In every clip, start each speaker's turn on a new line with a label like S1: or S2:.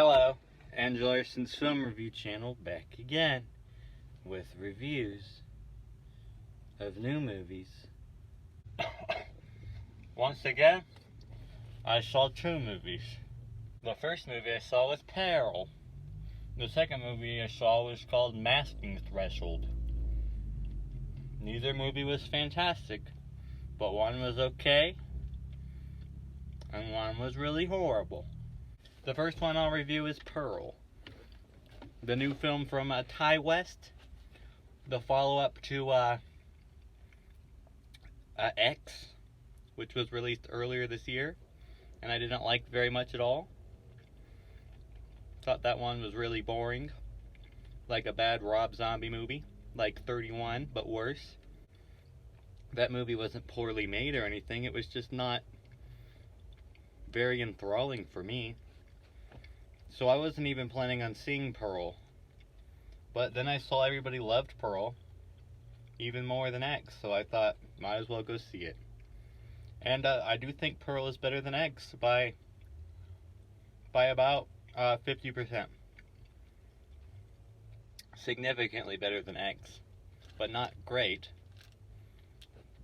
S1: Hello, Angela Larson's Film Review Channel back again with reviews of new movies. Once again, I saw two movies. The first movie I saw was Peril. The second movie I saw was called Masking Threshold. Neither movie was fantastic, but one was okay, and one was really horrible. The first one I'll review is Pearl, the new film from Ty West, the follow-up to X, which was released earlier this year, and I didn't like very much at all. Thought that one was really boring, like a bad Rob Zombie movie, like 31, but worse. That movie wasn't poorly made or anything, it was just not very enthralling for me. So I wasn't even planning on seeing Pearl. But then I saw everybody loved Pearl even more than X, so I thought, might as well go see it. And I do think Pearl is better than X by about 50%. Significantly better than X, but not great.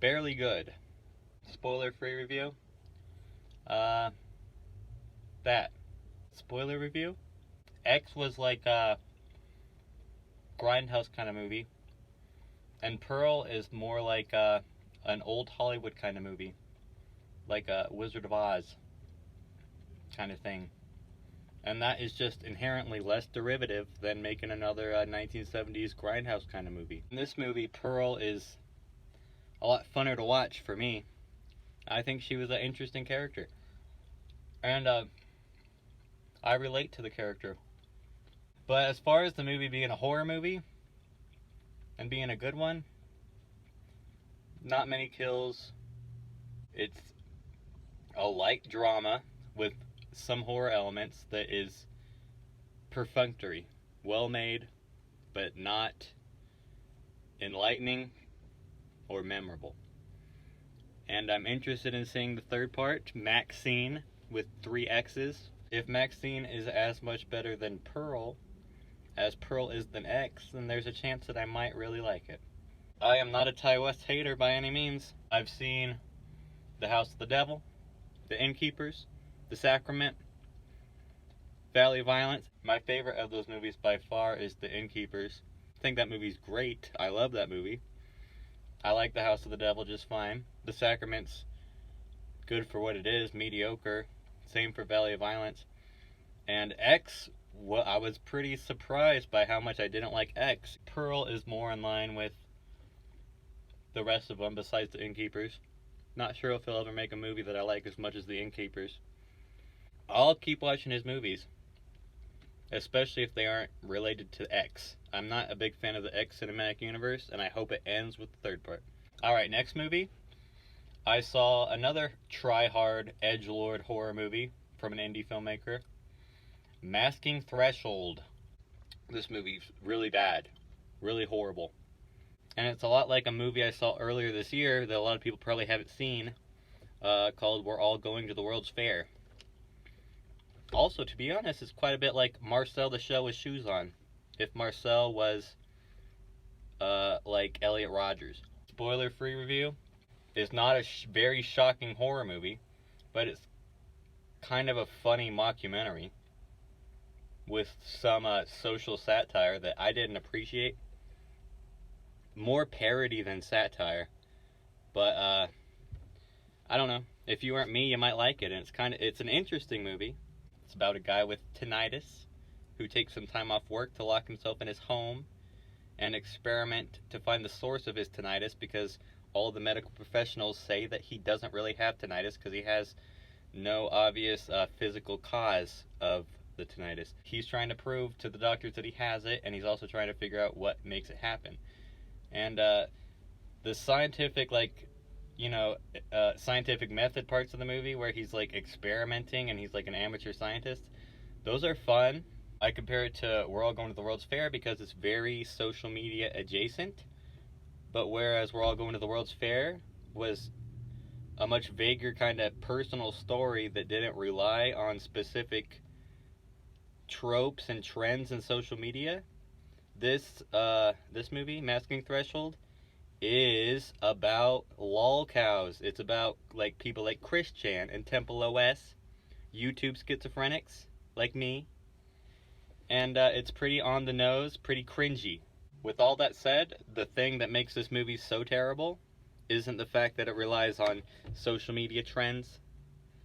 S1: Barely good. Spoiler-free review. That. Spoiler review? X was like a grindhouse kind of movie, and Pearl is more like an old Hollywood kind of movie, like a Wizard of Oz kind of thing. And that is just inherently less derivative than making another 1970s grindhouse kind of movie. In this movie, Pearl is a lot funner to watch for me. I think she was an interesting character. And I relate to the character. But as far as the movie being a horror movie, and being a good one, not many kills. It's a light drama with some horror elements that is perfunctory. Well made, but not enlightening or memorable. And I'm interested in seeing the third part, Maxine, with 3 X's. If Maxine is as much better than Pearl as Pearl is than X, then there's a chance that I might really like it. I am not a Ty West hater by any means. I've seen The House of the Devil, The Innkeepers, The Sacrament, Valley of Violence. My favorite of those movies by far is The Innkeepers. I think that movie's great. I love that movie. I like The House of the Devil just fine. The Sacrament's good for what it is, mediocre. Same for Valley of Violence. And X, well, I was pretty surprised by how much I didn't like X. Pearl is more in line with the rest of them besides The Innkeepers. Not sure if he'll ever make a movie that I like as much as The Innkeepers. I'll keep watching his movies, especially if they aren't related to X. I'm not a big fan of the X cinematic universe, and I hope it ends with the third part. Alright, next movie. I saw another Tryhard edgelord horror movie from an indie filmmaker, Masking Threshold. This movie's really bad, really horrible. And it's a lot like a movie I saw earlier this year that a lot of people probably haven't seen, called We're All Going to the World's Fair. Also, to be honest, it's quite a bit like Marcel the Shell with Shoes On, if Marcel was like Elliot Rodgers. Spoiler-free review. It's not a very shocking horror movie, but it's kind of a funny mockumentary with some social satire that I didn't appreciate. More parody than satire, but I don't know. If you weren't me, you might like it, and it's an interesting movie. It's about a guy with tinnitus who takes some time off work to lock himself in his home and experiment to find the source of his tinnitus, because all the medical professionals say that he doesn't really have tinnitus because he has no obvious physical cause of the tinnitus. He's trying to prove to the doctors that he has it, and he's also trying to figure out what makes it happen. And the scientific, scientific method parts of the movie where he's like experimenting and he's like an amateur scientist, those are fun. I compare it to We're All Going to the World's Fair because it's very social media adjacent. But whereas We're All Going to the World's Fair was a much vaguer kind of personal story that didn't rely on specific tropes and trends in social media, this movie, Masking Threshold, is about lol cows. It's about like people like Christian and Temple OS, YouTube schizophrenics like me, and it's pretty on the nose, pretty cringy. With all that said, the thing that makes this movie so terrible isn't the fact that it relies on social media trends.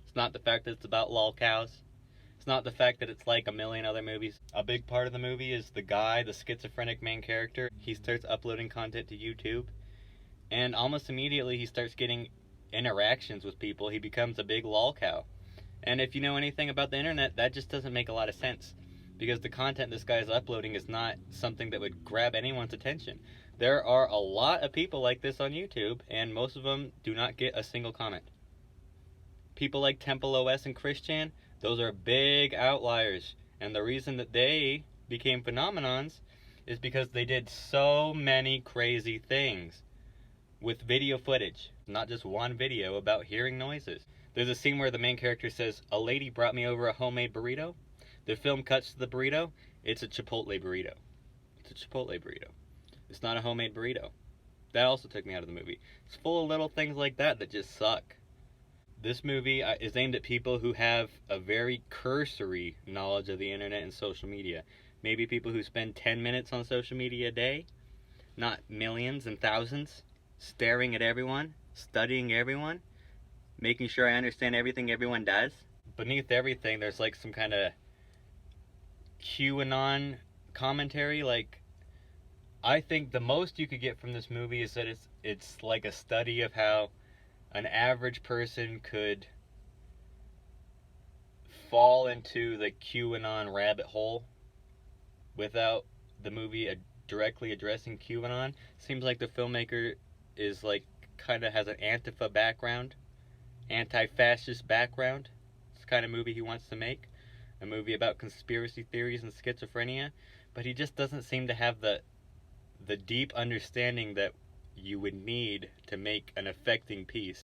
S1: It's not the fact that it's about lol cows. It's not the fact that it's like a million other movies. A big part of the movie is the guy, the schizophrenic main character. He starts uploading content to YouTube, and almost immediately he starts getting interactions with people. He becomes a big lol cow. And if you know anything about the internet, that just doesn't make a lot of sense, because the content this guy is uploading is not something that would grab anyone's attention. There are a lot of people like this on YouTube, and most of them do not get a single comment. People like Temple OS and Christian, those are big outliers, and the reason that they became phenomenons is because they did so many crazy things with video footage, not just one video about hearing noises. There's a scene where the main character says, "A lady brought me over a homemade burrito." The film cuts to the burrito. It's a Chipotle burrito. It's a Chipotle burrito. It's not a homemade burrito. That also took me out of the movie. It's full of little things like that that just suck. This movie is aimed at people who have a very cursory knowledge of the internet and social media. Maybe people who spend 10 minutes on social media a day, not millions and thousands, staring at everyone, studying everyone, making sure I understand everything everyone does. Beneath everything, there's like some kind of QAnon commentary. Like, I think the most you could get from this movie is that it's like a study of how an average person could fall into the QAnon rabbit hole without the movie directly addressing QAnon. Seems like the filmmaker is like kind of has an Antifa background, anti-fascist background. It's the kind of movie he wants to make, a movie about conspiracy theories and schizophrenia, but he just doesn't seem to have the deep understanding that you would need to make an affecting piece.